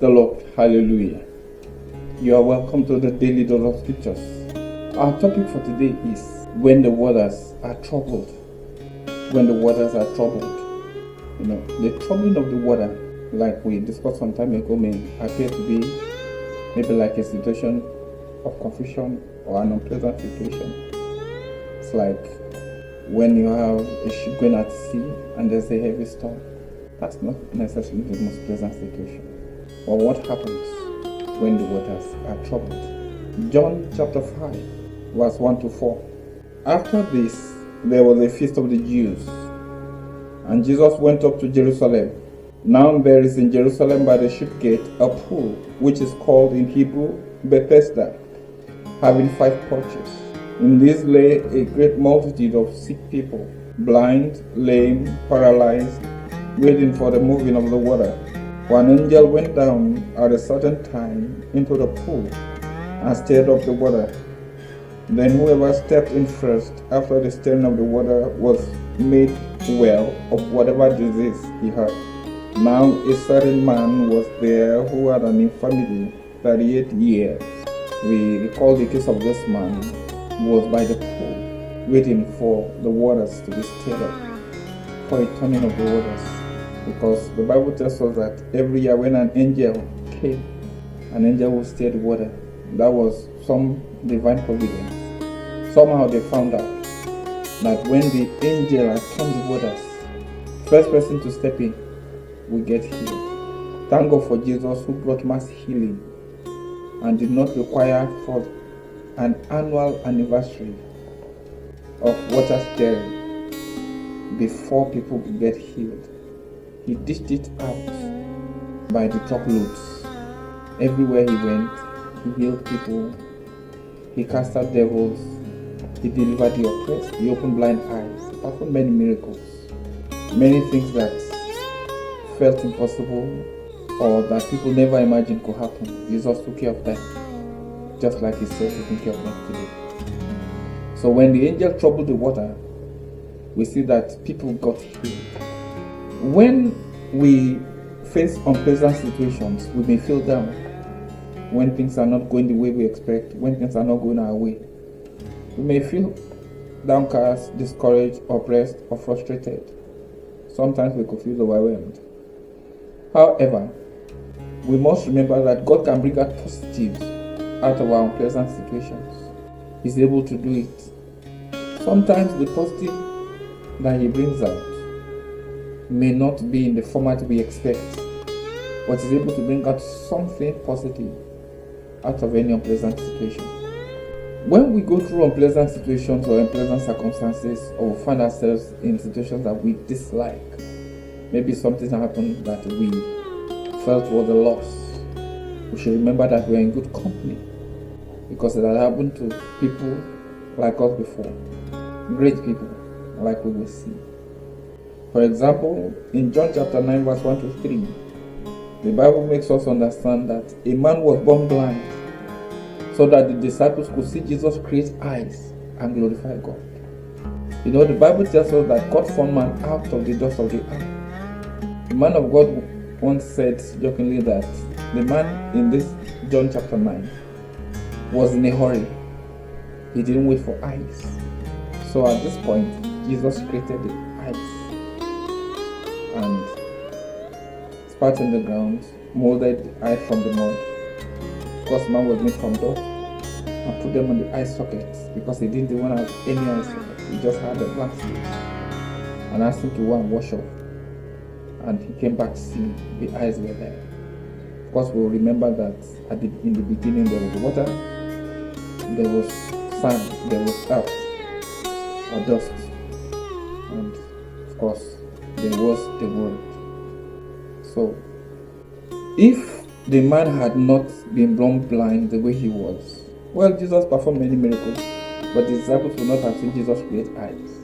the Lord. Hallelujah. You are welcome to the Daily Dose of Scriptures. Our topic for today is when the waters are troubled. When the waters are troubled. The troubling of the water, like we discussed some time ago, may appear to be maybe like a situation of confusion or an unpleasant situation. It's like when you have a ship going at sea and there's a heavy storm. That's not necessarily the most pleasant situation. Or what happens when the waters are troubled? John chapter 5, verse 1 to 4. After this, there was a feast of the Jews, and Jesus went up to Jerusalem. Now there is in Jerusalem by the sheep gate a pool, which is called in Hebrew Bethesda, having 5 porches. In this lay a great multitude of sick people, blind, lame, paralyzed, waiting for the moving of the water. For an angel went down at a certain time into the pool and stirred up the water. Then whoever stepped in first after the stirring of the water was made well of whatever disease he had. Now a certain man was there who had an infirmity 38 years. We recall the case of this man who was by the pool, waiting for the waters to be stirred up, for a turning of the waters. Because the Bible tells us that every year when an angel came, an angel would stir the water. That was some divine providence. Somehow they found out that when the angel had turned the waters, first person to step in will get healed. Thank God for Jesus, who brought mass healing and did not require for an annual anniversary of water stirring before people could get healed. He dished it out by the truckloads. Everywhere he went, he healed people, he cast out devils, he delivered the oppressed, he opened blind eyes, he performed many miracles. Many things that felt impossible or that people never imagined could happen. Jesus took care of them, just like he said taking care of them today. So when the angel troubled the water, we see that people got healed. When we face unpleasant situations, we may feel down. When things are not going the way we expect, when things are not going our way, we may feel downcast, discouraged, oppressed, or frustrated. Sometimes we could feel overwhelmed. However, we must remember that God can bring out positives out of our unpleasant situations. He's able to do it. Sometimes the positive that He brings out may not be in the format we expect, but is able to bring out something positive out of any unpleasant situation. When we go through unpleasant situations or unpleasant circumstances, or find ourselves in situations that we dislike, maybe something happened that we felt was a loss, we should remember that we are in good company, because it had happened to people like us before, great people like we will see. For example, in John chapter 9 verse 1 to 3, the Bible makes us understand that a man was born blind so that the disciples could see Jesus create eyes and glorify God. The Bible tells us that God formed man out of the dust of the earth. The man of God once said jokingly that the man in this John chapter 9 was in a hurry. He didn't wait for eyes. So at this point, Jesus created the eyes and spat in the ground, molded the eye from the mud. Of course, man was made from dust, and put them on the eye sockets because he didn't want to have any eye socket. He just had a blank space and asked him to go and wash off. And he came back seeing the eyes were there. Of course, we'll remember that in the beginning there was water, there was sand, there was earth or dust, and of course there was the word. So, if the man had not been born blind the way he was, well, Jesus performed many miracles, but the disciples would not have seen Jesus create eyes.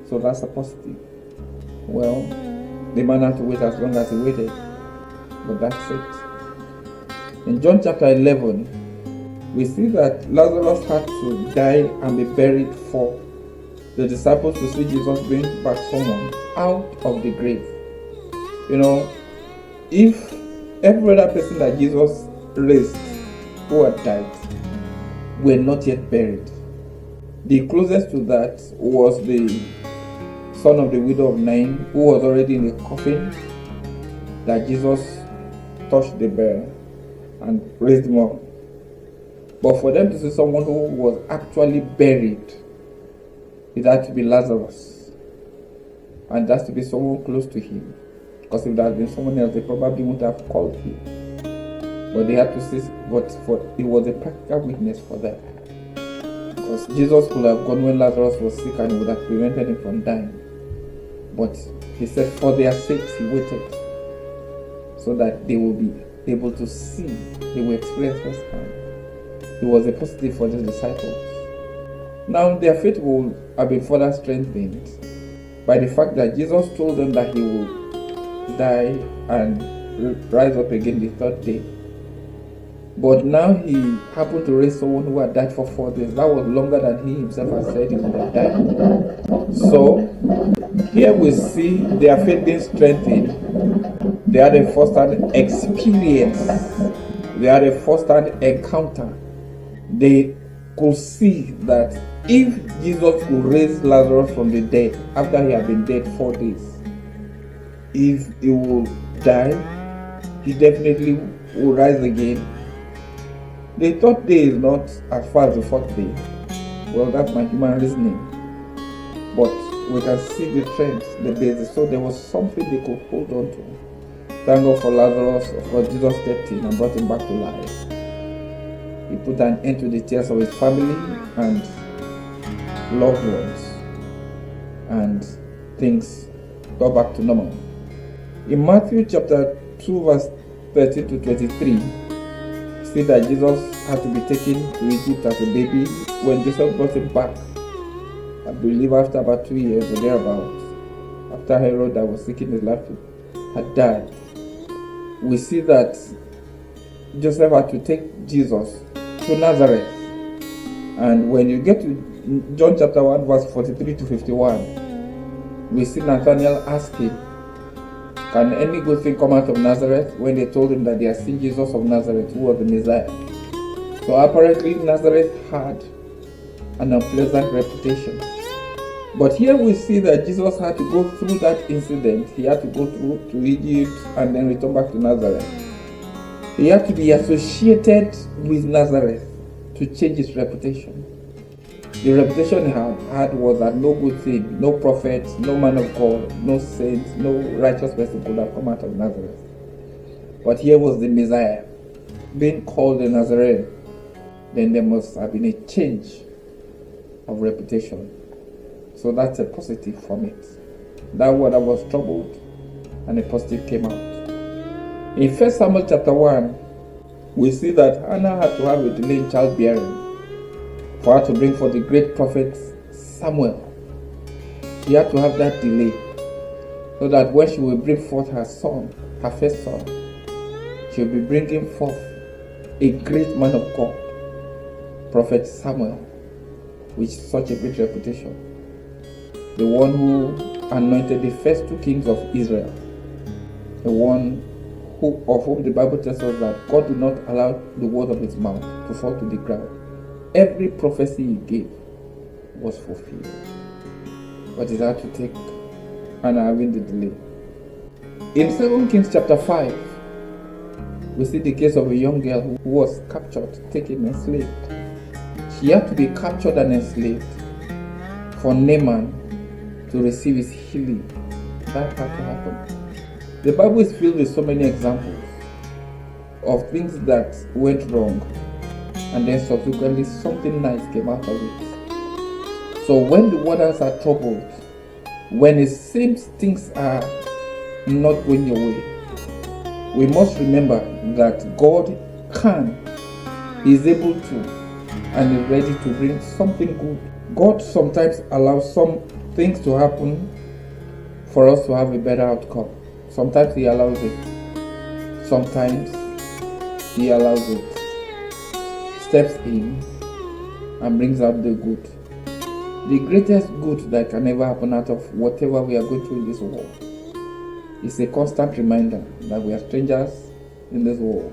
So that's a positive. Well, the man had to wait as long as he waited, but that's it. In John chapter 11, we see that Lazarus had to die and be buried for the disciples to see Jesus bring back someone out of the grave. If every other person that Jesus raised who had died were not yet buried. The closest to that was the son of the widow of Nain, who was already in a coffin, that Jesus touched the bear and raised him up. But for them to see someone who was actually buried, it had to be Lazarus. And it has to be someone close to him. Because if there had been someone else, they probably wouldn't have called him. But they had to see, it was a practical witness for them. Because Jesus could have gone when Lazarus was sick and would have prevented him from dying. But he said for their sakes he waited, so that they will be able to see, they will experience firsthand. It was a positive for the disciples. Now their faith will have been further strengthened by the fact that Jesus told them that he would die and rise up again the third day. But now he happened to raise someone who had died for 4 days. That was longer than he himself had said he would have died. So here we see their faith being strengthened. They had a first-hand experience. They had a first-hand encounter. They could see that if Jesus could raise Lazarus from the dead after he had been dead 4 days, if he would die, he definitely will rise again. The third day is not as far as the fourth day. Well, that's my human reasoning. But we can see the trend, the basis. So there was something they could hold on to. Thank God for Lazarus, for Jesus stepped in and brought him back to life. He put an end to the tears of his family and loved ones. And things got back to normal. In Matthew chapter 2 verse 13 to 23, see that Jesus had to be taken to Egypt as a baby when Joseph brought him back. I believe after about 2 years or thereabouts, after Herod that was seeking his life had died. We see that Joseph had to take Jesus to Nazareth. And when you get to John chapter 1 verse 43 to 51, we see Nathanael asking, can any good thing come out of Nazareth? When they told him that they had seen Jesus of Nazareth, who was the Messiah. So apparently Nazareth had an unpleasant reputation. But here we see that Jesus had to go through that incident. He had to go through to Egypt and then return back to Nazareth. He had to be associated with Nazareth to change his reputation. The reputation he had was that no good thing, no prophet, no man of God, no saint, no righteous person could have come out of Nazareth. But here was the Messiah being called the Nazarene. Then there must have been a change of reputation. So that's a positive from it. That water was troubled and a positive came out. In 1 Samuel chapter 1, we see that Hannah had to have a delay in childbearing for her to bring forth the great prophet Samuel. She had to have that delay so that when she will bring forth her son, her first son, she will be bringing forth a great man of God, Prophet Samuel, with such a great reputation. The one who anointed the first 2 kings of Israel. The one of whom the Bible tells us that God did not allow the word of his mouth to fall to the ground. Every prophecy he gave was fulfilled. But it had to take Hannah having the delay. In 2 Kings chapter 5, we see the case of a young girl who was captured, taken, enslaved. She had to be captured and enslaved for Naaman to receive his healing. That had to happen. The Bible is filled with so many examples of things that went wrong and then subsequently something nice came out of it. So when the waters are troubled, when it seems things are not going your way, we must remember that God is able to, and is ready to bring something good. God sometimes allows some things to happen for us to have a better outcome. Sometimes he allows it. Sometimes he allows it. Steps in and brings out the good. The greatest good that can ever happen out of whatever we are going through in this world is a constant reminder that we are strangers in this world.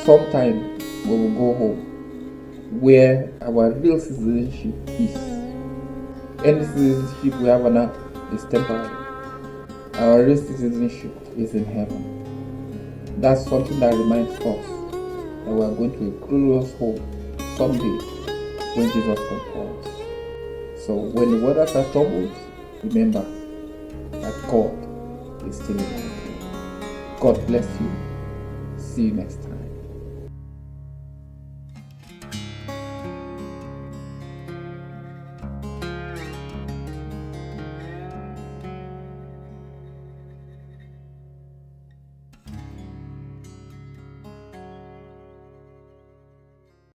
Sometime we will go home where our real citizenship is. Any citizenship we have now is temporary. Our real citizenship is in heaven. That's something that reminds us that we are going to a glorious home someday when Jesus comes for us. So when the waters are troubled, remember that God is still in control. God bless you. See you next time.